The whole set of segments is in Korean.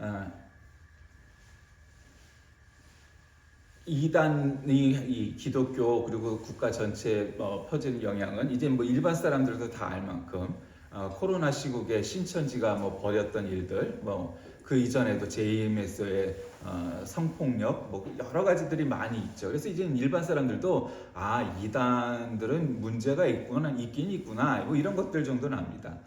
어, 이단이 이 기독교 그리고 국가 전체에 퍼지는 영향은 이제 뭐 일반 사람들도 다 알 만큼 코로나 시국에 신천지가 뭐 벌였던 일들, 뭐 그 이전에도 JMS의 성폭력, 뭐 여러 가지들이 많이 있죠. 그래서 이제 일반 사람들도 이단들은 문제가 있긴 있구나, 뭐 이런 것들 정도는 압니다.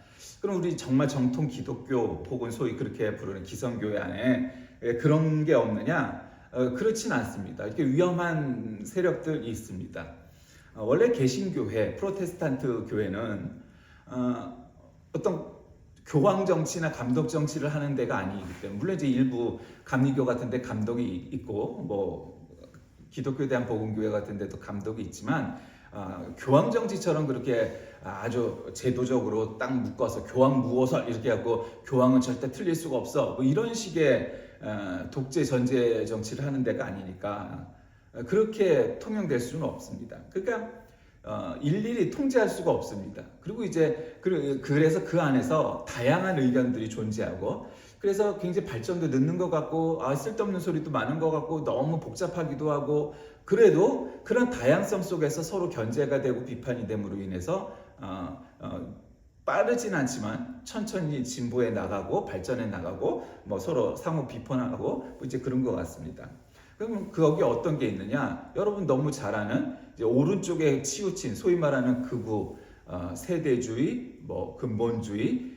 그럼 우리 정말 정통 기독교 혹은 소위 그렇게 부르는 기성교회 안에 그런 게 없느냐? 그렇진 않습니다. 이렇게 위험한 세력들이 있습니다. 원래 개신교회, 프로테스탄트 교회는 어떤 교황 정치나 감독 정치를 하는 데가 아니기 때문에, 물론 이제 일부 감리교 같은데 감독이 있고 뭐 기독교에 대한 복음교회 같은 데도 감독이 있지만 교황 정치처럼 그렇게 아주 제도적으로 딱 묶어서 교황 무호설 이렇게 하고 교황은 절대 틀릴 수가 없어 뭐 이런 식의 독재 전제 정치를 하는 데가 아니니까 그렇게 통용될 수는 없습니다. 그러니까 일일이 통제할 수가 없습니다. 그리고 이제 그래서 그 안에서 다양한 의견들이 존재하고, 그래서 굉장히 발전도 늦는 것 같고 쓸데없는 소리도 많은 것 같고 너무 복잡하기도 하고, 그래도 그런 다양성 속에서 서로 견제가 되고 비판이 됨으로 인해서 빠르진 않지만 천천히 진보해 나가고 발전해 나가고 뭐 서로 상호 비판하고 뭐 이제 그런 것 같습니다. 그럼 거기에 어떤 게 있느냐? 여러분 너무 잘 아는 이제 오른쪽에 치우친 소위 말하는 극우 세대주의, 뭐 근본주의,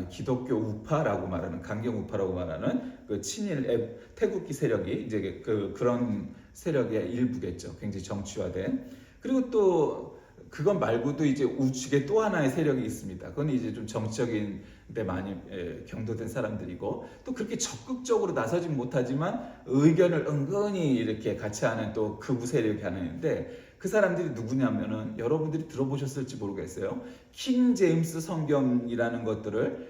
기독교 우파라고 말하는 강경 우파라고 말하는 그 친일 태극기 세력이 이제 그런 세력의 일부겠죠. 굉장히 정치화된. 그리고 또 그건 말고도 이제 우측에 또 하나의 세력이 있습니다. 그건 이제 좀 정치적인 데 많이 경도된 사람들이고, 또 그렇게 적극적으로 나서진 못하지만 의견을 은근히 이렇게 같이 하는 또 극우 세력이 하나 있는데, 그 사람들이 누구냐면은 여러분들이 들어보셨을지 모르겠어요. 킹 제임스 성경이라는 것들을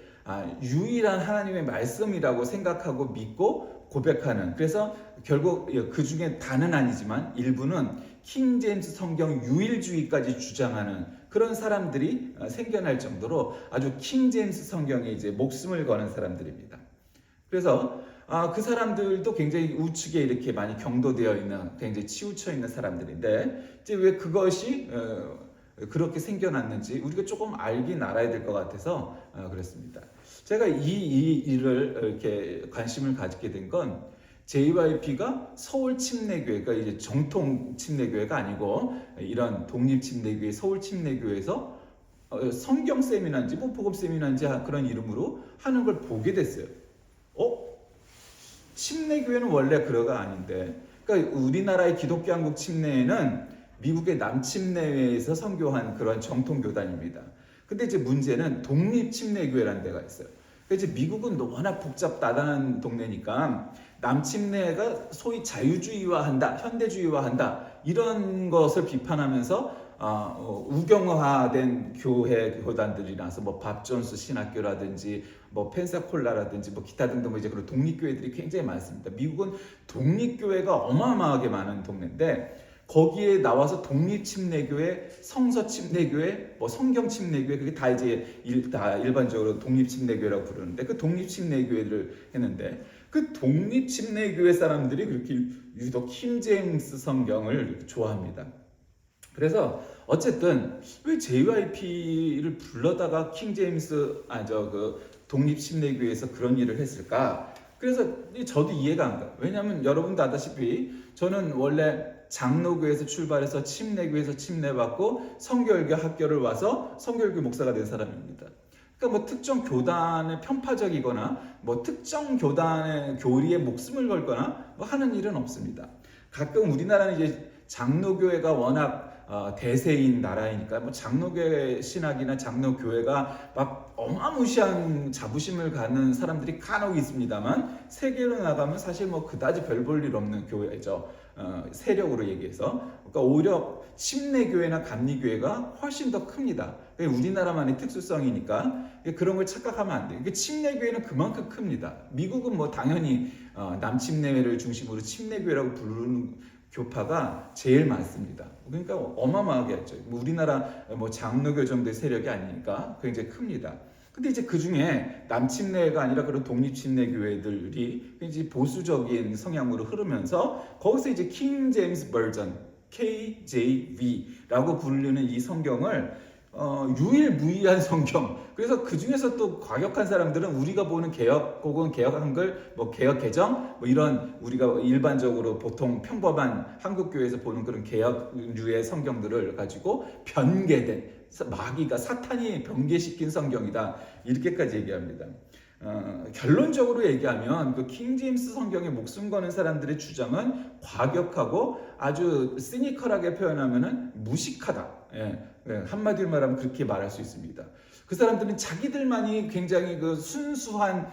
유일한 하나님의 말씀이라고 생각하고 믿고 고백하는, 그래서 결국 그 중에 다는 아니지만 일부는 킹 제임스 성경 유일주의까지 주장하는 그런 사람들이 생겨날 정도로 아주 킹 제임스 성경에 이제 목숨을 거는 사람들입니다. 그래서 그 사람들도 굉장히 우측에 이렇게 많이 경도되어 있는, 굉장히 치우쳐 있는 사람들인데, 이제 왜 그것이 그렇게 생겨났는지 우리가 조금 알긴 알아야 될 것 같아서 그렇습니다. 제가 이 일을 이렇게 관심을 가지게 된 건 JYP가 서울 침례교회, 그러니까 이제 정통 침례교회가 아니고 이런 독립 침례교회, 서울 침례교회에서 성경 세미나인지 뭐 복음 세미나인지 그런 이름으로 하는 걸 보게 됐어요. 침례교회는 원래 그러가 아닌데, 그러니까 우리나라의 기독교 한국 침례회는 미국의 남침례회에서 선교한 그런 정통 교단입니다. 근데 이제 문제는 독립 침례교회라는 데가 있어요. 그러니까 이제 미국은 워낙 복잡다단한 동네니까 남침례가 소위 자유주의화한다, 현대주의화한다 이런 것을 비판하면서 우경화된 교단들이라서 뭐 밥존스 신학교라든지 뭐 펜사콜라라든지 뭐 기타 등등 뭐 이제 그런 독립교회들이 굉장히 많습니다. 미국은 독립교회가 어마어마하게 많은 동네인데, 거기에 나와서 독립침례교회, 성서침례교회, 뭐 성경침례교회, 그게 다 이제 다 일반적으로 독립침례교회라고 부르는데, 그 독립침례교회를 했는데 그 독립침례교회 사람들이 그렇게 유독 킹 제임스 성경을 좋아합니다. 그래서 어쨌든 왜 JYP를 불러다가 킹 제임스 독립침례교회에서 그런 일을 했을까? 그래서 저도 이해가 안 가요. 왜냐하면 여러분도 아다시피 저는 원래 장로교에서 출발해서 침례교에서 침례받고 성결교 학교를 와서 성결교 목사가 된 사람입니다. 그러니까 뭐 특정 교단에 편파적이거나 뭐 특정 교단의 교리에 목숨을 걸거나 뭐 하는 일은 없습니다. 가끔 우리나라는 이제 장로교회가 워낙 대세인 나라이니까 뭐 장로교회 신학이나 장로교회가 막 어마무시한 자부심을 갖는 사람들이 간혹 있습니다만, 세계로 나가면 사실 뭐 그다지 별 볼 일 없는 교회죠. 세력으로 얘기해서. 그러니까 오히려 침례교회나 감리교회가 훨씬 더 큽니다. 우리나라만의 특수성이니까 그런 걸 착각하면 안 돼요. 침례교회는 그만큼 큽니다. 미국은 뭐 당연히 남침례회를 중심으로 침례교회라고 부르는 교파가 제일 많습니다. 그러니까 어마어마하게 했죠. 우리나라 뭐 장로교 정도의 세력이 아니니까 굉장히 큽니다. 근데 이제 그 중에 남침례가 아니라 그런 독립침례 교회들이 이제 보수적인 성향으로 흐르면서 거기서 이제 킹 제임스 버전 KJV라고 부르는 이 성경을 유일무이한 성경. 그래서 그 중에서 또 과격한 사람들은 우리가 보는 개역 혹은 개역 한글, 뭐 개역 개정, 뭐 이런 우리가 일반적으로 보통 평범한 한국 교회에서 보는 그런 개역류의 성경들을 가지고 변개된 마귀가 사탄이 변개시킨 성경이다 이렇게까지 얘기합니다. 결론적으로 얘기하면 그 킹제임스 성경에 목숨 거는 사람들의 주장은 과격하고 아주 시니컬하게 표현하면은 무식하다. 한마디로 말하면 그렇게 말할 수 있습니다. 그 사람들은 자기들만이 굉장히 그 순수한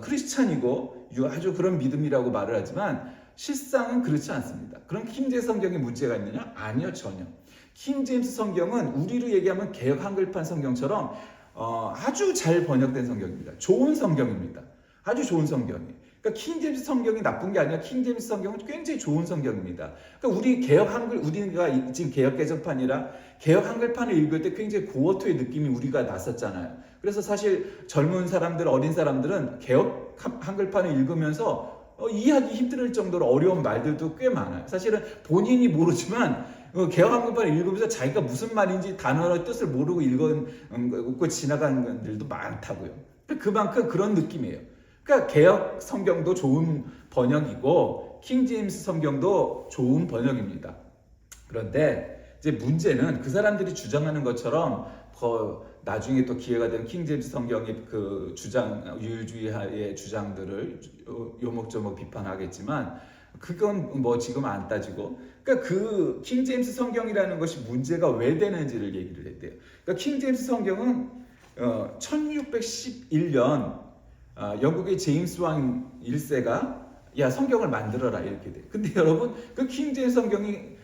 크리스찬이고 아주 그런 믿음이라고 말을 하지만 실상은 그렇지 않습니다. 그럼 킹제임스 성경에 문제가 있느냐? 아니요, 전혀. 킹제임스 성경은 우리로 얘기하면 개역 한글판 성경처럼 아주 잘 번역된 성경입니다. 좋은 성경입니다. 아주 좋은 성경이에요. 그러니까 킹제임스 성경이 나쁜 게 아니라 킹제임스 성경은 굉장히 좋은 성경입니다. 그러니까 우리 개역 한글, 우리가 지금 개역 개정판이라 개역 한글판을 읽을 때 굉장히 고어토의 느낌이 우리가 났었잖아요. 그래서 사실 젊은 사람들, 어린 사람들은 개역 한글판을 읽으면서 이해하기 힘들 정도로 어려운 말들도 꽤 많아요. 사실은 본인이 모르지만 개역 한글판을 읽으면서 자기가 무슨 말인지 단어의 뜻을 모르고 읽고 지나가는 분들도 많다고요. 그만큼 그런 느낌이에요. 그러니까 개역 성경도 좋은 번역이고 킹제임스 성경도 좋은 번역입니다. 그런데 이제 문제는 그 사람들이 주장하는 것처럼 나중에 또 기회가 되면 킹제임스 성경의 그 주장, 유일주의의 주장들을 요목조목 비판하겠지만 그건 뭐 지금 안 따지고, 그러니까 그 킹제임스 성경이라는 것이 문제가 왜 되는지를 얘기를 했대요. 그러니까 킹제임스 성경은 1611년 영국의 제임스 왕 1세가 야 성경을 만들어라 이렇게 돼. 근데 여러분 그 킹제임스 성경이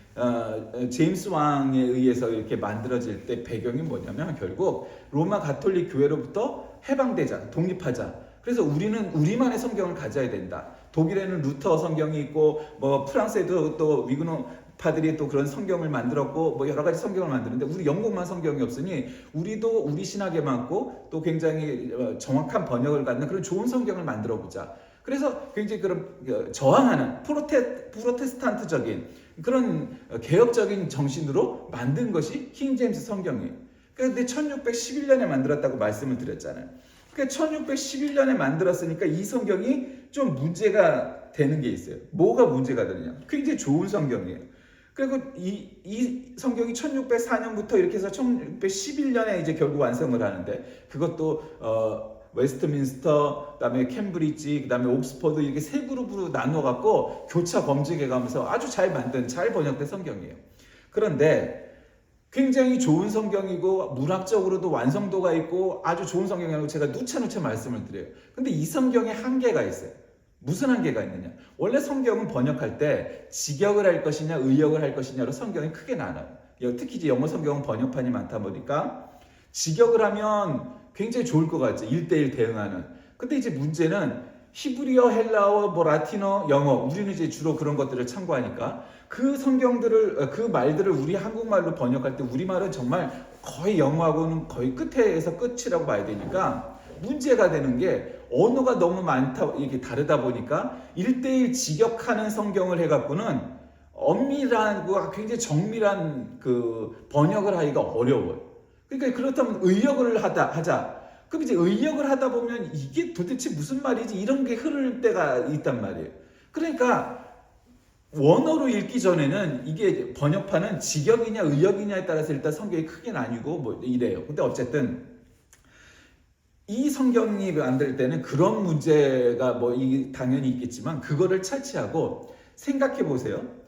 제임스 왕에 의해서 이렇게 만들어질 때 배경이 뭐냐면 결국 로마 가톨릭 교회로부터 해방되자, 독립하자. 그래서 우리는 우리만의 성경을 가져야 된다. 독일에는 루터 성경이 있고 뭐 프랑스에도 또 위그노파들이 또 그런 성경을 만들었고 뭐 여러 가지 성경을 만드는데 우리 영국만 성경이 없으니 우리도 우리 신학에 맞고 또 굉장히 정확한 번역을 갖는 그런 좋은 성경을 만들어 보자. 그래서 굉장히 그런 저항하는 프로테스탄트적인 그런 개혁적인 정신으로 만든 것이 킹제임스 성경이에요. 그런데 1611년에 만들었다고 말씀을 드렸잖아요. 그러니까 1611년에 만들었으니까 이 성경이 좀 문제가 되는 게 있어요. 뭐가 문제가 되느냐? 굉장히 좋은 성경이에요. 그리고 이 성경이 1604년부터 이렇게 해서 1611년에 이제 결국 완성을 하는데 그것도 웨스트민스터, 그다음에 캠브리지, 그다음에 옥스퍼드 이렇게 세 그룹으로 나눠 갖고 교차 검증해 가면서 아주 잘 만든, 잘 번역된 성경이에요. 그런데 굉장히 좋은 성경이고 문학적으로도 완성도가 있고 아주 좋은 성경이라고 제가 누차 말씀을 드려요. 근데 이 성경에 한계가 있어요. 무슨 한계가 있느냐? 원래 성경은 번역할 때 직역을 할 것이냐 의역을 할 것이냐로 성경이 크게 나눠요. 특히 이제 영어 성경은 번역판이 많다 보니까 직역을 하면 굉장히 좋을 것 같죠. 1대1 대응하는. 근데 이제 문제는 히브리어, 헬라어, 뭐 라틴어, 영어, 우리는 이제 주로 그런 것들을 참고하니까 그 성경들을, 그 말들을 우리 한국말로 번역할 때 우리말은 정말 거의 영어하고는 거의 끝에서 끝이라고 봐야 되니까 문제가 되는 게 언어가 너무 많다, 이게 다르다 보니까 1대1 직역하는 성경을 해갖고는 엄밀하고 굉장히 정밀한 그 번역을 하기가 어려워요. 그러니까 그렇다면 의역을 하자. 그럼 이제 의역을 하다 보면 이게 도대체 무슨 말이지? 이런 게 흐를 때가 있단 말이에요. 그러니까 원어로 읽기 전에는 이게 번역판은 직역이냐 의역이냐에 따라서 일단 성경이 크게 나뉘고 뭐 이래요. 근데 어쨌든 이 성경이 만들 때는 그런 문제가 뭐 당연히 있겠지만 그거를 차치하고 생각해 보세요.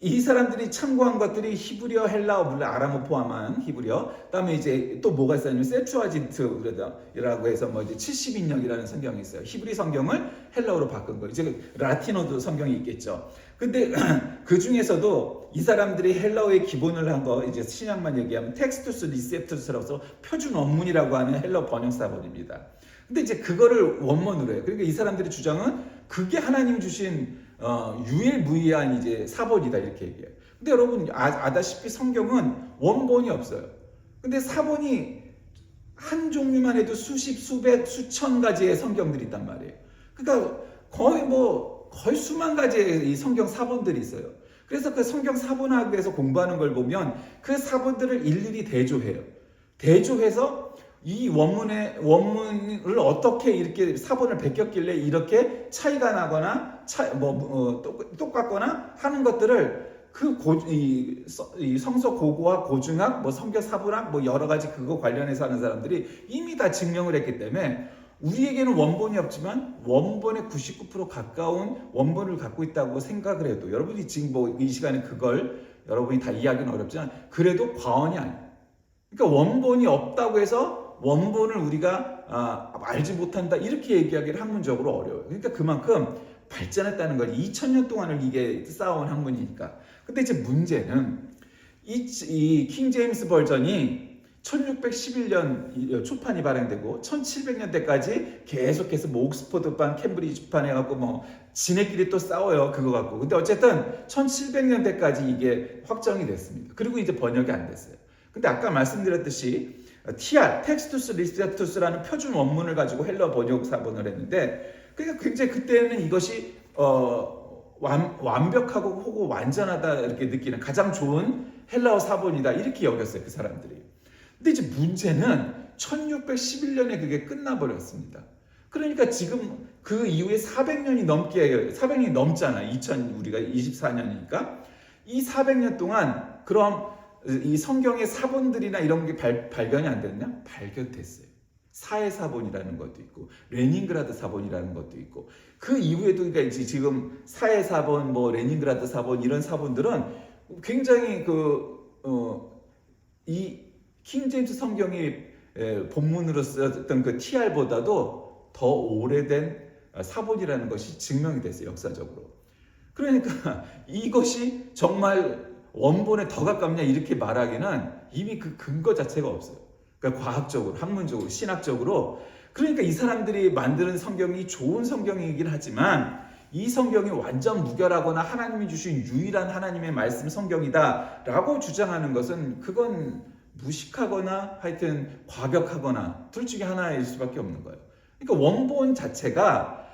이 사람들이 참고한 것들이 히브리어, 헬라어, 물론 아람어 포함한 히브리어, 그다음에 이제 또 뭐가 있었냐면 세투아진트라고 해서 뭐 이제 70인역이라는 성경이 있어요. 히브리 성경을 헬라어로 바꾼 거예요. 이제 라틴어도 성경이 있겠죠. 근데 그 중에서도 이 사람들이 헬라어의 기본을 한 거 이제 신약만 얘기하면 텍스투스 리셉투스라고 표준 원문이라고 하는 헬라어 번역사본입니다. 근데 이제 그거를 원문으로 해요. 그러니까 이 사람들의 주장은 그게 하나님 주신 유일무이한 이제 사본이다 이렇게 얘기해요. 근데 여러분 아다시피 성경은 원본이 없어요. 근데 사본이 한 종류만 해도 수십, 수백, 수천 가지의 성경들이 있단 말이에요. 그러니까 거의 수만 가지의 이 성경 사본들이 있어요. 그래서 그 성경 사본학에서 공부하는 걸 보면 그 사본들을 일일이 대조해요. 대조해서 이 원문을 어떻게 이렇게 사본을 베꼈길래 이렇게 차이가 나거나 똑같거나 하는 것들을 이 성서 고고학, 고중학, 성경 사본학, 여러 가지 그거 관련해서 하는 사람들이 이미 다 증명을 했기 때문에 우리에게는 원본이 없지만 원본의 99% 가까운 원본을 갖고 있다고 생각을 해도 여러분이 지금 이 시간에 그걸 여러분이 다 이해하기는 어렵지만 그래도 과언이 아니에요. 그러니까 원본이 없다고 해서 원본을 우리가 알지 못한다 이렇게 얘기하기를 학문적으로 어려워요. 그러니까 그만큼 발전했다는 걸 2000년 동안을 이게 쌓아온 학문이니까. 근데 이제 문제는 이 킹제임스 버전이 1611년 초판이 발행되고 1700년대까지 계속해서 옥스퍼드판, 캠브리지판 해갖고 지네끼리 또 싸워요. 그거 갖고. 근데 어쨌든 1700년대까지 이게 확정이 됐습니다. 그리고 이제 번역이 안 됐어요. 근데 아까 말씀드렸듯이 TR, 텍스투스 리스페투스라는 표준 원문을 가지고 헬러 번역 사본을 했는데 그러니까 굉장히 그때는 이것이 완벽하고 혹은 완전하다 이렇게 느끼는 가장 좋은 헬라어 사본이다 이렇게 여겼어요. 그 사람들이. 근데 이제 문제는 1611년에 그게 끝나버렸습니다. 그러니까 지금 그 이후에 400년이 넘잖아. 우리가 24년이니까. 이 400년 동안 그럼 이 성경의 사본들이나 이런 게 발견이 안 됐냐? 발견됐어요. 사해 사본이라는 것도 있고 레닌그라드 사본이라는 것도 있고 그 이후에도 그러니까 지금 사해 사본, 레닌그라드 사본 이런 사본들은 굉장히 이 킹제임스 성경이 본문으로 썼던 그 TR보다도 더 오래된 사본이라는 것이 증명이 됐어요. 역사적으로. 그러니까 이것이 정말 원본에 더 가깝냐 이렇게 말하기는 이미 그 근거 자체가 없어요. 그러니까 과학적으로, 학문적으로, 신학적으로. 그러니까 이 사람들이 만드는 성경이 좋은 성경이긴 하지만 이 성경이 완전 무결하거나 하나님이 주신 유일한 하나님의 말씀 성경이다라고 주장하는 것은 그건 무식하거나 하여튼 과격하거나 둘 중에 하나일 수밖에 없는 거예요. 그러니까 원본 자체가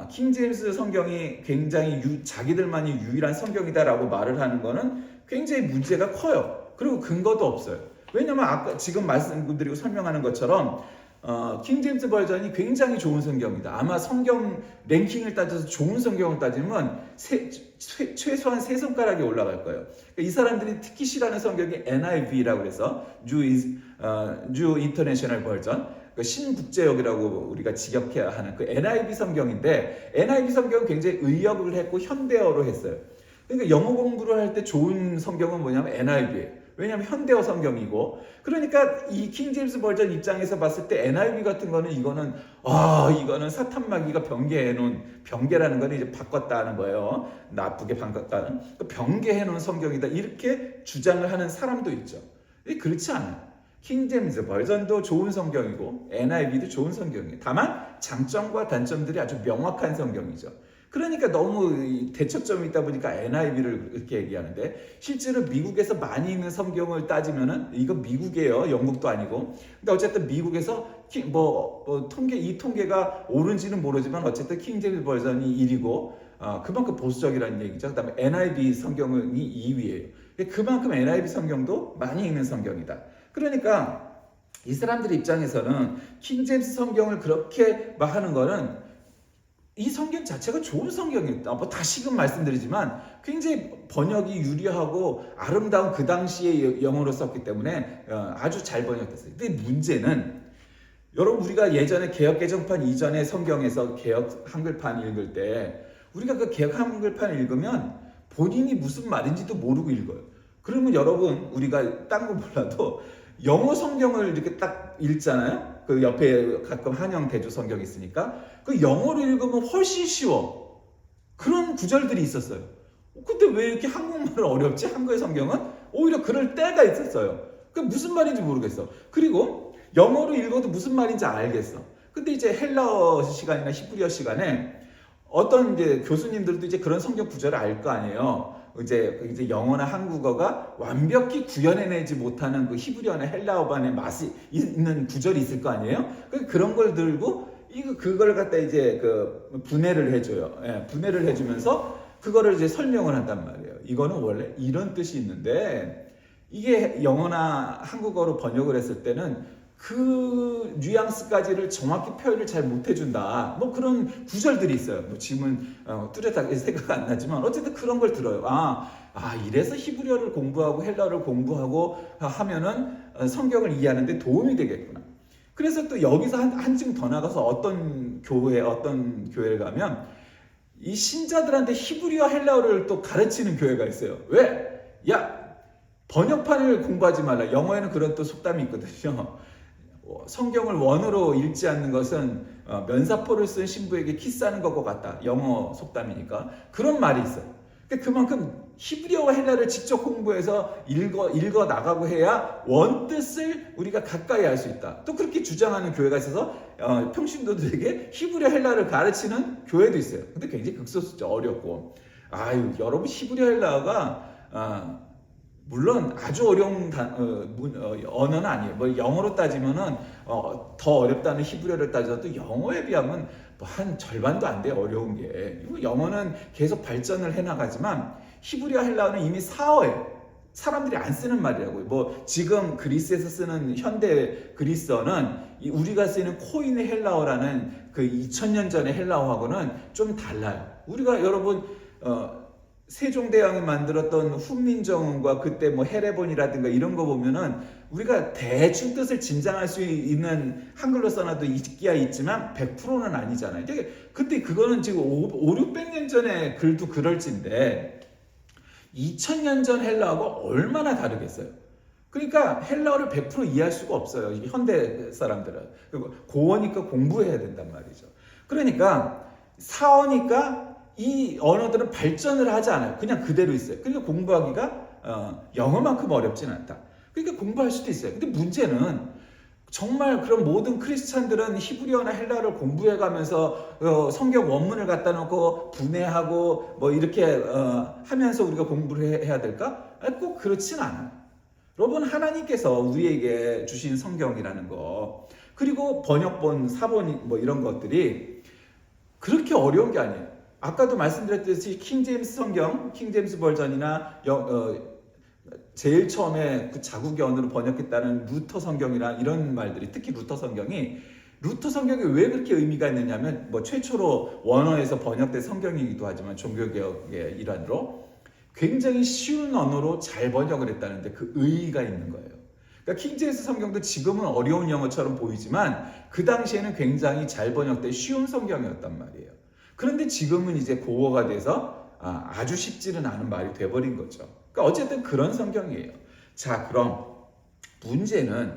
킹제임스 성경이 굉장히 자기들만이 유일한 성경이다라고 말을 하는 거는 굉장히 문제가 커요. 그리고 근거도 없어요. 왜냐면 아까 지금 말씀드리고 설명하는 것처럼 킹제임스 버전이 굉장히 좋은 성경이다. 아마 성경 랭킹을 따져서 좋은 성경을 따지면 최소한 3손가락이 올라갈 거예요. 그러니까 이 사람들이 특히 싫어하는 성경이 NIV라고 해서 New International Version, 신국제역이라고 우리가 직역해야 하는 그 NIV 성경인데 NIV 성경은 굉장히 의역을 했고 현대어로 했어요. 그러니까 영어 공부를 할 때 좋은 성경은 뭐냐면 NIV예요. 왜냐하면 현대어 성경이고 그러니까 이 킹제임스 버전 입장에서 봤을 때 NIV 같은 거는 이거는 사탄 마귀가 변개해 놓은 변개라는 건 이제 바꿨다는 거예요. 나쁘게 바꿨다는 변개해 놓은 성경이다 이렇게 주장을 하는 사람도 있죠. 그렇지 않아요. 킹제임스 버전도 좋은 성경이고 NIV도 좋은 성경이에요. 다만 장점과 단점들이 아주 명확한 성경이죠. 그러니까 너무 대척점이 있다 보니까 NIV를 이렇게 얘기하는데 실제로 미국에서 많이 읽는 성경을 따지면은 이거 미국이에요. 영국도 아니고. 근데 어쨌든 미국에서 이 통계가 옳은지는 모르지만 어쨌든 킹제임스 버전이 1위고 그만큼 보수적이라는 얘기죠. 그다음에 NIV 성경이 2위예요. 그만큼 NIV 성경도 많이 읽는 성경이다. 그러니까 이 사람들 입장에서는 킹제임스 성경을 그렇게 막 하는 거는 이 성경 자체가 좋은 성경이었다. 다시금 말씀드리지만 굉장히 번역이 유리하고 아름다운 그 당시에 영어로 썼기 때문에 아주 잘 번역됐어요. 근데 문제는 여러분 우리가 예전에 개역 개정판 이전에 성경에서 개역 한글판 읽을 때 우리가 그 개역 한글판 읽으면 본인이 무슨 말인지도 모르고 읽어요. 그러면 여러분 우리가 딴 거 몰라도 영어 성경을 이렇게 딱 읽잖아요. 그 옆에 가끔 한영 대조 성경이 있으니까 그 영어로 읽으면 훨씬 쉬워. 그런 구절들이 있었어요. 근데 왜 이렇게 한국말은 어렵지? 한국의 성경은 오히려 그럴 때가 있었어요. 그 무슨 말인지 모르겠어. 그리고 영어로 읽어도 무슨 말인지 알겠어. 근데 이제 헬라어 시간이나 히브리어 시간에 어떤 이제 교수님들도 이제 그런 성경 구절을 알 거 아니에요. 이제 영어나 한국어가 완벽히 구현해내지 못하는 그 히브리어나 헬라어반의 맛이 있는 구절이 있을 거 아니에요? 그런 걸 들고 그걸 갖다 이제 그 분해를 해줘요. 예, 분해를 해주면서 그거를 이제 설명을 한단 말이에요. 이거는 원래 이런 뜻이 있는데 이게 영어나 한국어로 번역을 했을 때는 그 뉘앙스까지를 정확히 표현을 잘 못해준다. 뭐 그런 구절들이 있어요. 뭐 지금은 뚜렷하게 생각 안 나지만 어쨌든 그런 걸 들어요. 이래서 히브리어를 공부하고 헬라어를 공부하고 하면은 성경을 이해하는데 도움이 되겠구나. 그래서 또 여기서 한층 더 나가서 어떤 교회를 가면 이 신자들한테 히브리어 헬라어를 또 가르치는 교회가 있어요. 왜? 번역판을 공부하지 말라. 영어에는 그런 또 속담이 있거든요. 성경을 원어로 읽지 않는 것은 면사포를 쓴 신부에게 키스하는 것과 같다. 영어 속담이니까. 그런 말이 있어요. 그만큼 히브리어와 헬라를 직접 공부해서 읽어 나가고 해야 원뜻을 우리가 가까이 할 수 있다. 또 그렇게 주장하는 교회가 있어서 평신도들에게 히브리어 헬라를 가르치는 교회도 있어요. 근데 굉장히 극소수죠. 어렵고. 여러분 히브리어 헬라가 물론 아주 어려운 언어는 아니에요. 뭐 영어로 따지면은 더 어렵다는 히브리어를 따져도 영어에 비하면 뭐 한 절반도 안 돼요. 어려운 게. 영어는 계속 발전을 해나가지만 히브리어 헬라어는 이미 사어예요. 사람들이 안 쓰는 말이라고요. 뭐 지금 그리스에서 쓰는 현대 그리스어는 우리가 쓰는 코인의 헬라어라는 그 2000년 전의 헬라어하고는 좀 달라요. 우리가 여러분 세종대왕이 만들었던 훈민정음과 그때 뭐 헤레본이라든가 이런 거 보면은 우리가 대충 뜻을 짐작할 수 있는 한글로 써놔도 있기야 있지만 100%는 아니잖아요. 근데 그거는 지금 500-600년 전에 글도 그럴진데 2000년 전 헬라어가 얼마나 다르겠어요. 그러니까 헬라어를 100% 이해할 수가 없어요. 현대 사람들은. 고어니까 공부해야 된단 말이죠. 그러니까 사어니까 이 언어들은 발전을 하지 않아요. 그냥 그대로 있어요. 그러니까 공부하기가 영어만큼 어렵진 않다. 그러니까 공부할 수도 있어요. 근데 문제는 정말 그런 모든 크리스찬들은 히브리어나 헬라어를 공부해가면서 성경 원문을 갖다 놓고 분해하고 뭐 이렇게 하면서 우리가 공부를 해야 될까? 꼭 그렇진 않아요. 여러분 하나님께서 우리에게 주신 성경이라는 거 그리고 번역본, 사본 뭐 이런 것들이 그렇게 어려운 게 아니에요. 아까도 말씀드렸듯이 킹제임스 성경, 킹제임스 버전이나 제일 처음에 그 자국의 언어로 번역했다는 루터 성경이나 이런 말들이 특히 루터 성경이 왜 그렇게 의미가 있느냐면 뭐 최초로 원어에서 번역된 성경이기도 하지만 종교개혁의 일환으로 굉장히 쉬운 언어로 잘 번역을 했다는데 그 의의가 있는 거예요. 그러니까 킹제임스 성경도 지금은 어려운 영어처럼 보이지만 그 당시에는 굉장히 잘 번역된 쉬운 성경이었단 말이에요. 그런데 지금은 이제 고어가 돼서 아주 쉽지는 않은 말이 돼버린 거죠. 그러니까 어쨌든 그런 성경이에요. 자, 그럼 문제는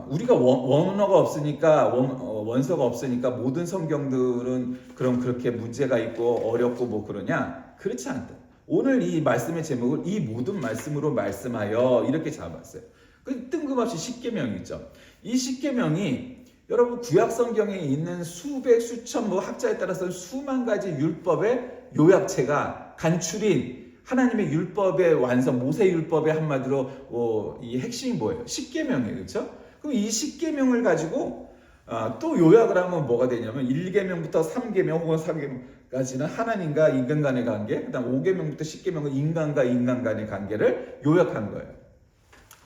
우리가 원어가 없으니까 원서가 없으니까 모든 성경들은 그럼 그렇게 문제가 있고 어렵고 뭐 그러냐? 그렇지 않다. 오늘 이 말씀의 제목을 이 모든 말씀으로 말씀하여 이렇게 잡았어요. 그 뜬금없이 십계명이 있죠. 이 십계명이 여러분 구약 성경에 있는 수백 수천 뭐 학자에 따라서 수만 가지 율법의 요약체가 간추린 하나님의 율법의 완성, 모세 율법의 한마디로 이 핵심이 뭐예요? 십계명이에요, 그렇죠? 그럼 이 십계명을 가지고 또 요약을 하면 뭐가 되냐면 1계명부터 3계명 혹은 4계명까지는 하나님과 인간 간의 관계, 그다음 5계명부터 10계명은 인간과 인간 간의 관계를 요약한 거예요.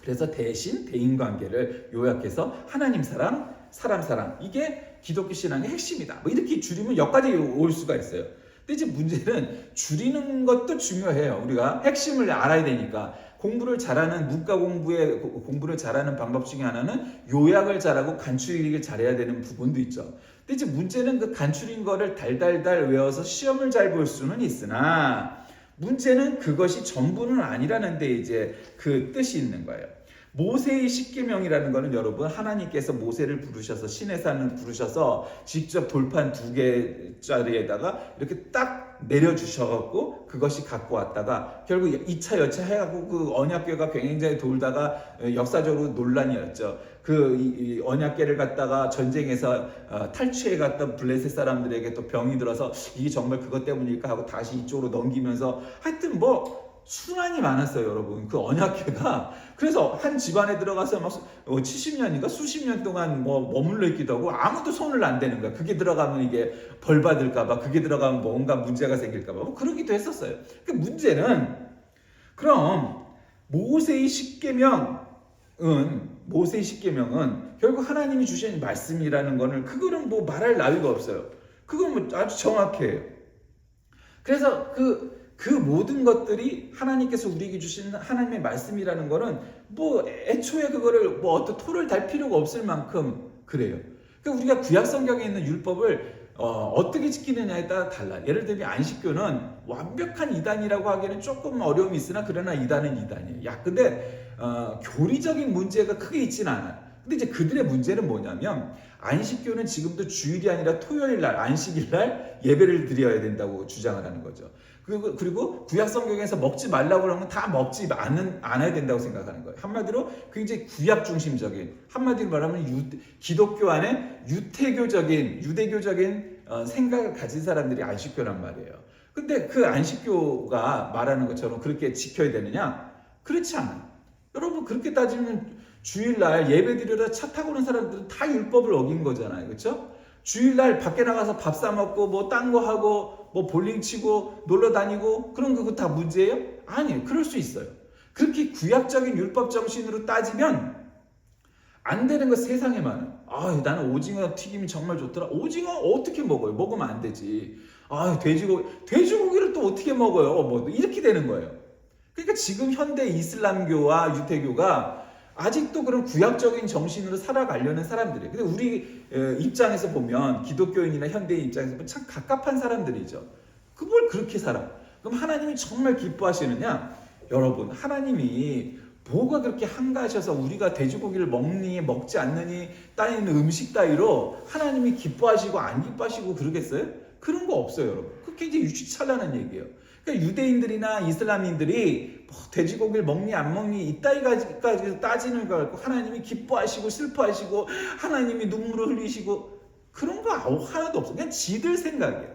그래서 대신 대인관계를 요약해서 하나님 사랑, 사람 사랑, 이게 기독교 신앙의 핵심이다. 뭐 이렇게 줄이면 여기까지 올 수가 있어요. 근데 이제 문제는 줄이는 것도 중요해요. 우리가 핵심을 알아야 되니까. 공부를 잘하는 문과 공부를 잘하는 방법 중에 하나는 요약을 잘하고 간추리기를 잘해야 되는 부분도 있죠. 근데 이제 문제는 그 간추린 거를 달달달 외워서 시험을 잘 볼 수는 있으나 문제는 그것이 전부는 아니라는 데 이제 그 뜻이 있는 거예요. 모세의 십계명이라는 거는 여러분 하나님께서 모세를 부르셔서 시내산을 부르셔서 직접 돌판 2개짜리에다가 이렇게 딱 내려주셔갖고 그것이 갖고 왔다가 결국 2차 여차 해갖고 그 언약궤가 굉장히 돌다가 역사적으로 논란이었죠. 이 언약궤를 갖다가 전쟁에서 탈취해 갔던 블레셋 사람들에게 또 병이 들어서 이게 정말 그것 때문일까 하고 다시 이쪽으로 넘기면서 하여튼 뭐 순환이 많았어요, 여러분. 그 언약궤가. 그래서 한 집안에 들어가서 막 70년인가 수십 년 동안 뭐 머물러 있기도 하고 아무도 손을 안 대는 거야. 그게 들어가면 이게 벌 받을까봐, 그게 들어가면 뭔가 문제가 생길까봐 뭐 그러기도 했었어요. 그 문제는 그럼 모세의 십계명은 결국 하나님이 주신 말씀이라는 거는 그거는 뭐 말할 나위가 없어요. 그건 뭐 아주 정확해요. 그래서 그 모든 것들이 하나님께서 우리에게 주신 하나님의 말씀이라는 거는 뭐 애초에 그거를 뭐 어떤 토를 달 필요가 없을 만큼 그래요. 그러니까 우리가 구약 성경에 있는 율법을 어떻게 지키느냐에 따라 달라. 예를 들면 안식교는 완벽한 이단이라고 하기에는 조금 어려움이 있으나 그러나 이단은 이단이에요. 근데 교리적인 문제가 크게 있지는 않아요. 근데 이제 그들의 문제는 뭐냐면 안식교는 지금도 주일이 아니라 토요일 날, 안식일 날 예배를 드려야 된다고 주장을 하는 거죠. 그리고 구약 성경에서 먹지 말라고 하면 다 먹지 않아야 된다고 생각하는 거예요. 한마디로 굉장히 구약 중심적인, 한마디로 말하면 기독교 안에 유대교적인 생각을 가진 사람들이 안식교란 말이에요. 근데 그 안식교가 말하는 것처럼 그렇게 지켜야 되느냐? 그렇지 않아요. 여러분 그렇게 따지면 주일날 예배 드리러 차 타고 오는 사람들은 다 율법을 어긴 거잖아요. 그렇죠? 주일날 밖에 나가서 밥 사 먹고 뭐 딴 거 하고 뭐 볼링 치고 놀러 다니고 그런 거 다 문제예요? 아니에요. 그럴 수 있어요. 그렇게 구약적인 율법 정신으로 따지면 안 되는 거 세상에 많아. 나는 오징어 튀김이 정말 좋더라. 오징어 어떻게 먹어요? 먹으면 안 되지. 돼지고기를 또 어떻게 먹어요? 뭐 이렇게 되는 거예요. 그러니까 지금 현대 이슬람교와 유태교가 아직도 그런 구약적인 정신으로 살아가려는 사람들이에요. 근데 우리 입장에서 보면 기독교인이나 현대인 입장에서 보면 참 갑갑한 사람들이죠. 그걸 그렇게 살아. 그럼 하나님이 정말 기뻐하시느냐? 여러분, 하나님이 뭐가 그렇게 한가하셔서 우리가 돼지고기를 먹니 먹지 않느니 따위는 음식 따위로 하나님이 기뻐하시고 안 기뻐하시고 그러겠어요? 그런 거 없어요, 여러분. 그게 굉장히 유치찬란한 얘기예요. 그러니까 유대인들이나 이슬람인들이 뭐 돼지고기를 먹니 안 먹니 이따위까지 따지는 거 갖고 하나님이 기뻐하시고 슬퍼하시고 하나님이 눈물을 흘리시고 그런 거 하나도 없어. 그냥 지들 생각이야.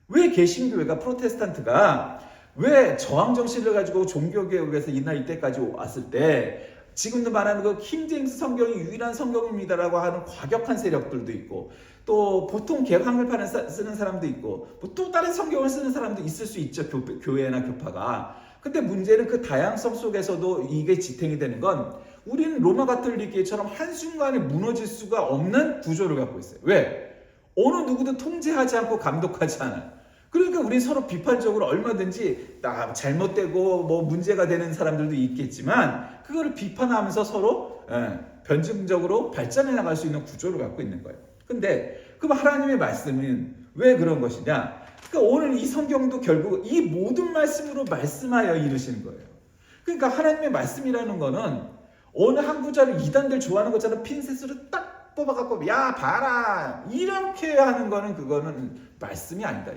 왜 개신교회가 프로테스탄트가 왜 저항정신을 가지고 종교개혁에서 이때까지 왔을 때 지금도 말하는 그 킹제임스 성경이 유일한 성경입니다라고 하는 과격한 세력들도 있고 또 보통 개혁한글판을 쓰는 사람도 있고 뭐 또 다른 성경을 쓰는 사람도 있을 수 있죠. 교회나 교파가. 근데 문제는 그 다양성 속에서도 이게 지탱이 되는 건 우리는 로마 가톨릭교회처럼 한순간에 무너질 수가 없는 구조를 갖고 있어요. 왜? 어느 누구도 통제하지 않고 감독하지 않아요. 그러니까 우리 서로 비판적으로 얼마든지 잘못되고 뭐 문제가 되는 사람들도 있겠지만 그거를 비판하면서 서로 변증적으로 발전해 나갈 수 있는 구조를 갖고 있는 거예요. 근데 그럼 하나님의 말씀은 왜 그런 것이냐? 그러니까 오늘 이 성경도 결국 이 모든 말씀으로 말씀하여 이르시는 거예요. 그러니까 하나님의 말씀이라는 거는 어느 한 구절을 이단들 좋아하는 것처럼 핀셋으로 딱 뽑아갖고 야 봐라 이렇게 하는 거는 그거는 말씀이 아니다.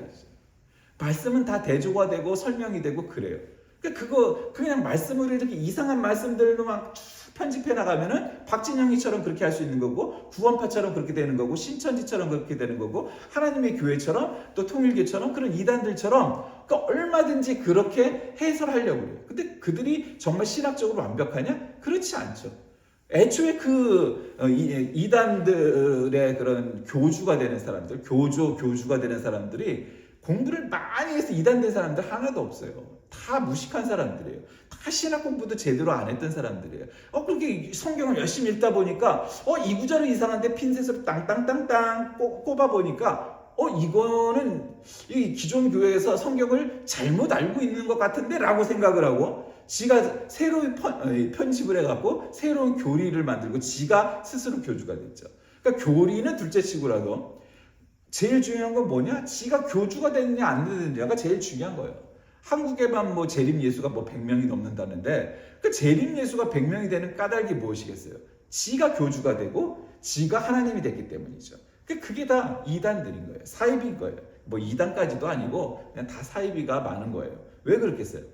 말씀은 다 대조가 되고 설명이 되고 그래요. 그러니까 그냥 말씀으로 이렇게 이상한 말씀들로 막 편집해 나가면은 박진영이처럼 그렇게 할 수 있는 거고 구원파처럼 그렇게 되는 거고 신천지처럼 그렇게 되는 거고 하나님의 교회처럼 또 통일교처럼 그런 이단들처럼 그러니까 얼마든지 그렇게 해설하려고 그래요. 근데 그들이 정말 신학적으로 완벽하냐? 그렇지 않죠. 애초에 이단들의 그런 교주가 되는 사람들, 교주가 되는 사람들이 공부를 많이 해서 이단된 사람들 하나도 없어요. 다 무식한 사람들이에요. 다 신학 공부도 제대로 안 했던 사람들이에요. 그렇게 성경을 열심히 읽다 보니까 이 구절은 이상한데 핀셋으로 땅땅땅땅 꼽아 보니까 이거는 이 기존 교회에서 성경을 잘못 알고 있는 것 같은데 라고 생각을 하고 지가 새로운 편집을 해갖고 새로운 교리를 만들고 지가 스스로 교주가 됐죠. 그러니까 교리는 둘째치고라도 제일 중요한 건 뭐냐? 지가 교주가 됐느냐 안 됐느냐가 제일 중요한 거예요. 한국에만 뭐 재림 예수가 뭐 100명이 넘는다는데 그 재림 예수가 100명이 되는 까닭이 무엇이겠어요? 지가 교주가 되고 지가 하나님이 됐기 때문이죠. 그게 다 이단들인 거예요. 사이비인 거예요. 뭐 이단까지도 아니고 그냥 다 사이비가 많은 거예요. 왜 그렇겠어요?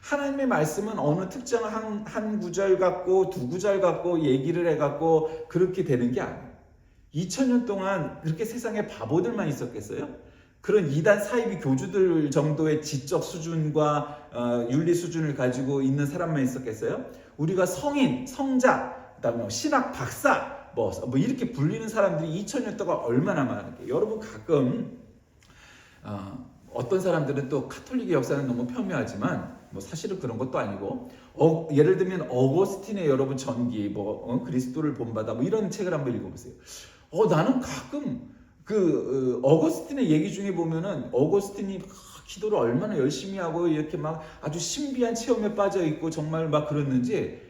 하나님의 말씀은 어느 특정한 한 구절 갖고 두 구절 갖고 얘기를 해갖고 그렇게 되는 게 아니에요. 2000년 동안 그렇게 세상에 바보들만 있었겠어요? 그런 이단 사이비 교주들 정도의 지적 수준과 윤리 수준을 가지고 있는 사람만 있었겠어요? 우리가 성인, 성자, 그다음에 신학 박사 뭐 이렇게 불리는 사람들이 2000년 동안 얼마나 많은게. 여러분 가끔 어떤 사람들은 또 카톨릭의 역사는 너무 폄훼하지만 뭐 사실은 그런 것도 아니고 예를 들면 어거스틴의 여러분 전기 그리스도를 본받아 뭐 이런 책을 한번 읽어보세요. 나는 가끔 그 어거스틴의 얘기 중에 보면은 어거스틴이 기도를 얼마나 열심히 하고 이렇게 막 아주 신비한 체험에 빠져 있고 정말 막 그랬는지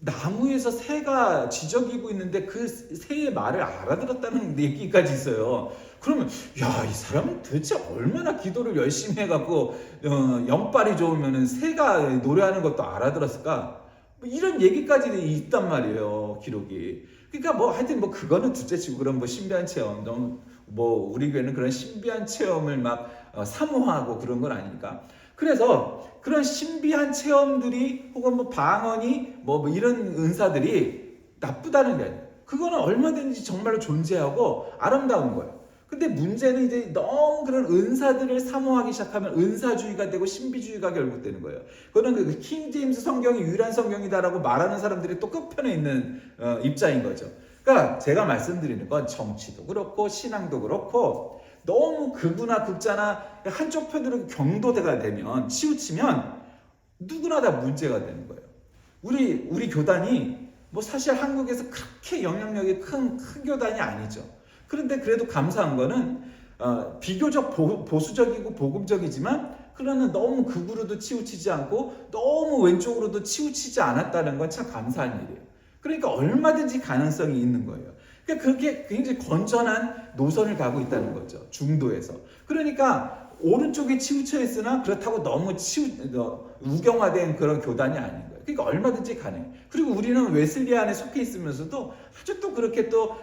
나무에서 새가 지저귀고 있는데 그 새의 말을 알아들었다는 얘기까지 있어요. 그러면 야, 이 사람은 도대체 얼마나 기도를 열심히 해갖고 영빨이 좋으면 새가 노래하는 것도 알아들었을까? 뭐 이런 얘기까지 있단 말이에요, 기록이. 그러니까 뭐 하여튼 뭐 그거는 둘째치고 그런 뭐 신비한 체험, 뭐 우리 교회는 그런 신비한 체험을 막 사모하고 그런 건 아니니까. 그래서 그런 신비한 체험들이 혹은 뭐 방언이 뭐 이런 은사들이 나쁘다는 게 아니에요. 그거는 얼마든지 정말로 존재하고 아름다운 거예요. 근데 문제는 이제 너무 그런 은사들을 사모하기 시작하면 은사주의가 되고 신비주의가 결국 되는 거예요. 그거는 그 킹제임스 성경이 유일한 성경이다라고 말하는 사람들이 또 끝편에 있는 입장인 거죠. 그러니까 제가 말씀드리는 건 정치도 그렇고 신앙도 그렇고 너무 극우나 극자나 한쪽 편으로 경도대가 되면 치우치면 누구나 다 문제가 되는 거예요. 우리 교단이 뭐 사실 한국에서 그렇게 영향력이 큰 교단이 아니죠. 그런데 그래도 감사한 거는 비교적 보수적이고 복음적이지만 그러나 너무 극우로도 치우치지 않고 너무 왼쪽으로도 치우치지 않았다는 건 참 감사한 일이에요. 그러니까 얼마든지 가능성이 있는 거예요. 그러니까 그게 굉장히 건전한 노선을 가고 있다는 거죠. 중도에서. 그러니까 오른쪽에 치우쳐 있으나 그렇다고 너무 우경화된 그런 교단이 아닌 거예요. 그러니까 얼마든지 가능해요. 그리고 우리는 웨슬리안에 속해 있으면서도 아주 또 그렇게 또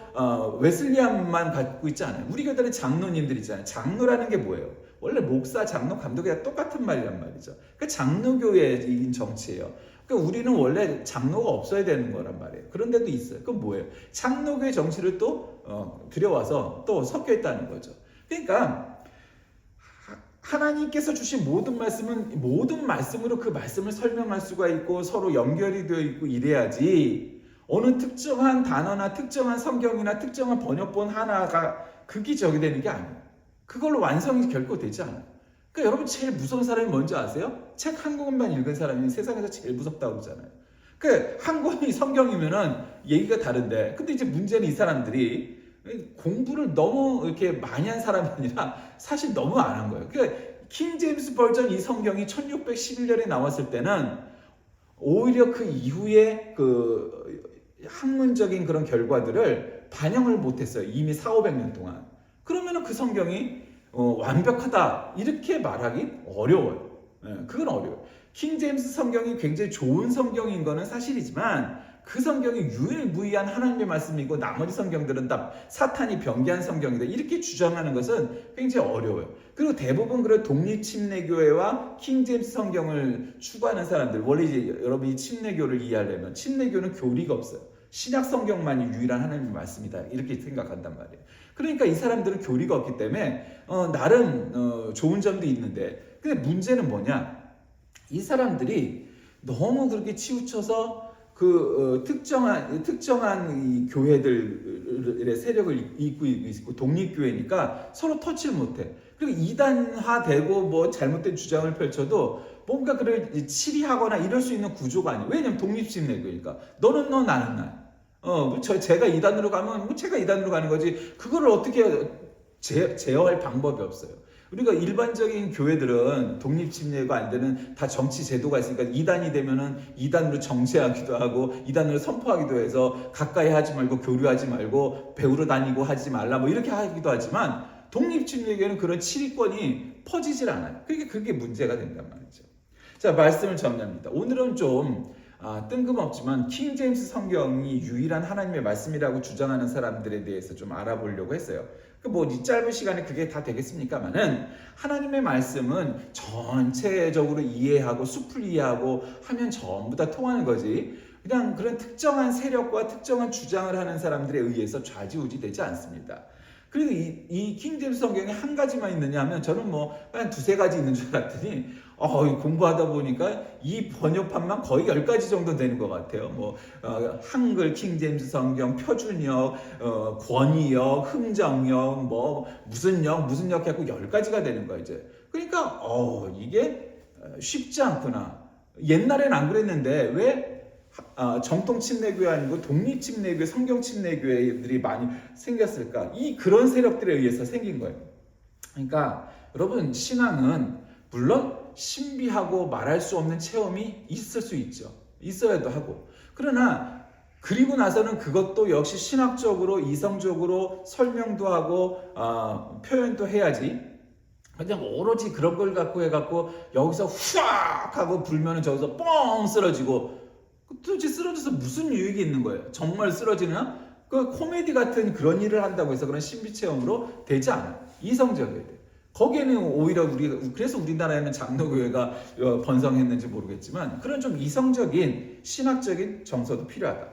웨슬리안만 갖고 있지 않아요. 우리 교단에 장로님들 있잖아요. 장로라는 게 뭐예요? 원래 목사, 장로, 감독이 다 똑같은 말이란 말이죠. 그러니까 장로교회인 정치예요. 그러니까 우리는 원래 장로가 없어야 되는 거란 말이에요. 그런 데도 있어요. 그건 뭐예요? 장로교의 정치를 또 들여와서 또 섞여 있다는 거죠. 그러니까 하나님께서 주신 모든 말씀은 모든 말씀으로 그 말씀을 설명할 수가 있고 서로 연결이 되어 있고 이래야지 어느 특정한 단어나 특정한 성경이나 특정한 번역본 하나가 극이 적이 되는 게 아니에요. 그걸로 완성이 결코 되지 않아요. 그러니까 여러분 제일 무서운 사람이 뭔지 아세요? 책 한 권만 읽은 사람이 세상에서 제일 무섭다고 그러잖아요. 그 한 권이 성경이면은 얘기가 다른데 근데 이제 문제는 이 사람들이 공부를 너무 이렇게 많이 한 사람이 아니라 사실 너무 안 한 거예요. 그러니까 킹 제임스 버전 이 성경이 1611년에 나왔을 때는 오히려 그 이후에 그 학문적인 그런 결과들을 반영을 못했어요. 이미 400~500년 동안. 그러면은 그 성경이 완벽하다 이렇게 말하기 어려워요. 그건 어려워요. 킹 제임스 성경이 굉장히 좋은 성경인 거는 사실이지만 그 성경이 유일무이한 하나님의 말씀이고 나머지 성경들은 다 사탄이 변개한 성경이다 이렇게 주장하는 것은 굉장히 어려워요. 그리고 대부분 그런 독립침례교회와 킹제임스 성경을 추구하는 사람들 원래 이제 여러분이 침례교를 이해하려면 침례교는 교리가 없어요. 신약 성경만이 유일한 하나님의 말씀이다 이렇게 생각한단 말이에요. 그러니까 이 사람들은 교리가 없기 때문에 나름 좋은 점도 있는데 근데 문제는 뭐냐 이 사람들이 너무 그렇게 치우쳐서 그 특정한 이 교회들의 세력을 잇고 있고 독립교회니까 서로 터치를 못해. 그리고 이단화되고 뭐 잘못된 주장을 펼쳐도 뭔가 그를 치리하거나 이럴 수 있는 구조가 아니에요. 왜냐면 독립침례교니까 너는 너 나는 나. 제가 이단으로 가면 뭐 제가 이단으로 가는 거지. 그거를 어떻게 제어할 방법이 없어요. 우리가 일반적인 교회들은 독립침례가 안 되는 다 정치 제도가 있으니까 이단이 되면은 이단으로 정죄하기도 하고 이단으로 선포하기도 해서 가까이 하지 말고 교류하지 말고 배우러 다니고 하지 말라 뭐 이렇게 하기도 하지만 독립침례교회는 그런 치리권이 퍼지질 않아요. 그게 문제가 된단 말이죠. 자, 말씀을 정리합니다. 오늘은 좀 뜬금없지만 킹 제임스 성경이 유일한 하나님의 말씀이라고 주장하는 사람들에 대해서 좀 알아보려고 했어요. 뭐 이 짧은 시간에 그게 다 되겠습니까마는 하나님의 말씀은 전체적으로 이해하고 숲을 이해하고 하면 전부 다 통하는 거지. 그냥 그런 특정한 세력과 특정한 주장을 하는 사람들에 의해서 좌지우지 되지 않습니다. 그래도 이 킹제임스 성경에 한 가지만 있느냐 하면 저는 뭐 한 두세 가지 있는 줄 알았더니 공부하다 보니까 이 번역판만 거의 10가지 정도 되는 것 같아요. 뭐 한글 킹제임스 성경, 표준역, 권위역, 흥정역, 뭐 무슨 역 해갖고 10가지가 되는 거예요 이제. 그러니까 이게 쉽지 않구나. 옛날엔 안 그랬는데 왜 정통 침례교회 아니고 독립 침례교회, 성경 침례교회들이 많이 생겼을까? 그런 세력들에 의해서 생긴 거예요. 그러니까 여러분, 신앙은 물론 신비하고 말할 수 없는 체험이 있을 수 있죠. 있어야도 하고. 그러나 그리고 나서는 그것도 역시 신학적으로 이성적으로 설명도 하고 표현도 해야지. 그냥 오로지 그런 걸 갖고 해갖고 여기서 후악 하고 불면은 저기서 뻥 쓰러지고 도대체 쓰러져서 무슨 유익이 있는 거예요? 정말 쓰러지나? 그 코미디 같은 그런 일을 한다고 해서 그런 신비 체험으로 되지 않아. 이성적이어야 돼. 거기에는 오히려 그래서 우리나라에는 장로교회가 번성했는지 모르겠지만 그런 좀 이성적인 신학적인 정서도 필요하다.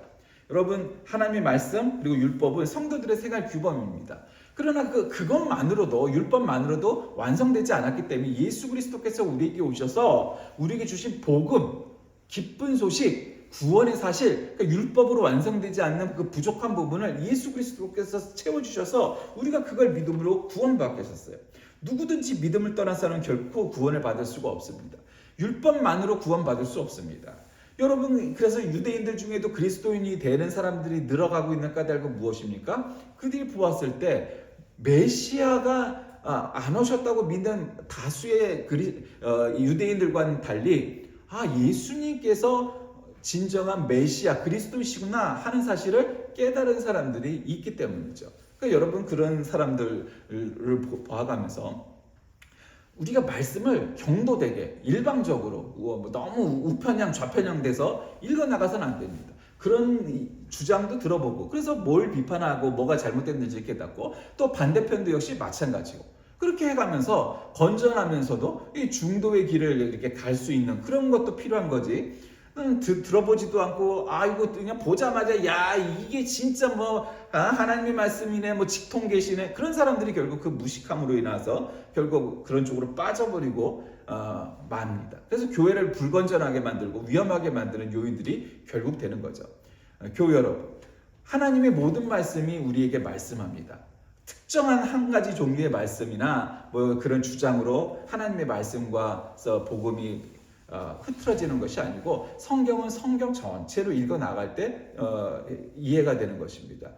여러분, 하나님의 말씀 그리고 율법은 성도들의 생활 규범입니다. 그러나 그것만으로도 율법만으로도 완성되지 않았기 때문에 예수 그리스도께서 우리에게 오셔서 우리에게 주신 복음, 기쁜 소식, 구원의 사실, 그러니까 율법으로 완성되지 않는 그 부족한 부분을 예수 그리스도께서 채워주셔서 우리가 그걸 믿음으로 구원받게 하셨어요. 누구든지 믿음을 떠난 사람은 결코 구원을 받을 수가 없습니다. 율법만으로 구원받을 수 없습니다. 여러분, 그래서 유대인들 중에도 그리스도인이 되는 사람들이 늘어가고 있는 까닭은 무엇입니까? 그들이 보았을 때 메시아가 안 오셨다고 믿는 다수의 유대인들과는 달리 예수님께서 진정한 메시아 그리스도이시구나 하는 사실을 깨달은 사람들이 있기 때문이죠. 그러니까 여러분, 그런 사람들을 봐가면서 우리가 말씀을 경도되게 일방적으로 너무 우편향 좌편향 돼서 읽어나가서는 안 됩니다. 그런 주장도 들어보고 그래서 뭘 비판하고 뭐가 잘못됐는지 깨닫고 또 반대편도 역시 마찬가지고 그렇게 해가면서 건전하면서도 이 중도의 길을 이렇게 갈 수 있는 그런 것도 필요한 거지. 들어보지도 않고 이거 그냥 보자마자 야 이게 진짜 하나님의 말씀이네 직통 계시네 그런 사람들이 결국 그 무식함으로 인해서 결국 그런 쪽으로 빠져버리고 맙니다. 그래서 교회를 불건전하게 만들고 위험하게 만드는 요인들이 결국 되는 거죠. 교회 여러분, 하나님의 모든 말씀이 우리에게 말씀합니다. 특정한 한 가지 종류의 말씀이나 그런 주장으로 하나님의 말씀과 복음이 흐트러지는 것이 아니고 성경은 성경 전체로 읽어 나갈 때 이해가 되는 것입니다.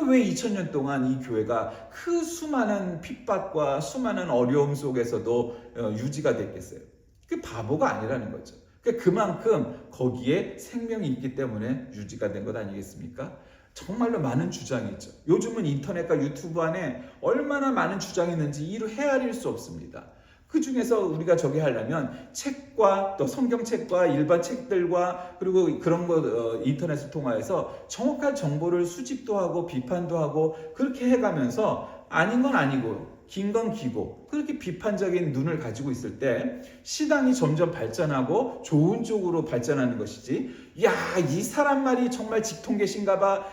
왜 2000년 동안 이 교회가 그 수많은 핍박과 수많은 어려움 속에서도 유지가 됐겠어요? 그 바보가 아니라는 거죠. 그만큼 거기에 생명이 있기 때문에 유지가 된 것 아니겠습니까? 정말로 많은 주장이 있죠. 요즘은 인터넷과 유튜브 안에 얼마나 많은 주장이 있는지 이루 헤아릴 수 없습니다. 그 중에서 우리가 저기 하려면 책과 또 성경책과 일반 책들과 그리고 그런 거 인터넷을 통해서 정확한 정보를 수집도 하고 비판도 하고 그렇게 해가면서 아닌 건 아니고 긴 건 기고 그렇게 비판적인 눈을 가지고 있을 때 신앙이 점점 발전하고 좋은 쪽으로 발전하는 것이지 이 사람 말이 정말 직통계신가 봐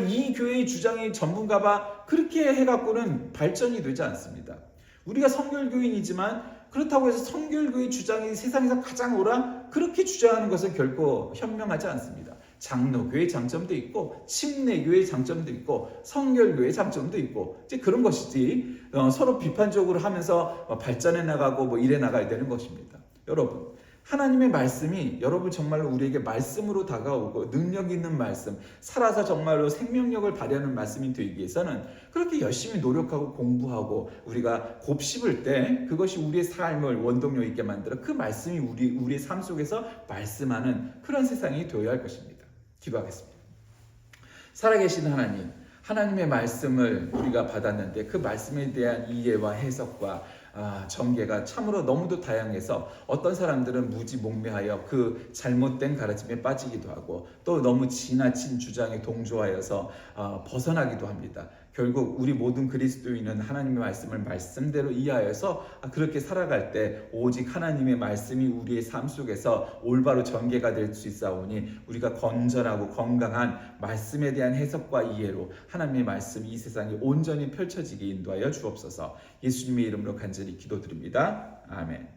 이 교회의 주장이 전부인가 봐 그렇게 해갖고는 발전이 되지 않습니다. 우리가 성결교인이지만 그렇다고 해서 성결교의 주장이 세상에서 가장 옳아? 그렇게 주장하는 것은 결코 현명하지 않습니다. 장로교의 장점도 있고 침례교의 장점도 있고 성결교의 장점도 있고 이제 그런 것이지 서로 비판적으로 하면서 발전해 나가고 이래 나가야 되는 것입니다. 여러분, 하나님의 말씀이 여러분 정말로 우리에게 말씀으로 다가오고 능력 있는 말씀, 살아서 정말로 생명력을 발휘하는 말씀이 되기 위해서는 그렇게 열심히 노력하고 공부하고 우리가 곱씹을 때 그것이 우리의 삶을 원동력 있게 만들어 그 말씀이 우리의 삶 속에서 말씀하는 그런 세상이 되어야 할 것입니다. 기도하겠습니다. 살아계신 하나님, 하나님의 말씀을 우리가 받았는데 그 말씀에 대한 이해와 해석과 전개가 참으로 너무도 다양해서 어떤 사람들은 무지몽매하여 그 잘못된 가르침에 빠지기도 하고 또 너무 지나친 주장에 동조하여서 벗어나기도 합니다. 결국 우리 모든 그리스도인은 하나님의 말씀을 말씀대로 이해하여서 그렇게 살아갈 때 오직 하나님의 말씀이 우리의 삶 속에서 올바로 전개가 될 수 있사오니 우리가 건전하고 건강한 말씀에 대한 해석과 이해로 하나님의 말씀이 이 세상에 온전히 펼쳐지게 인도하여 주옵소서. 예수님의 이름으로 간절히 기도드립니다. 아멘.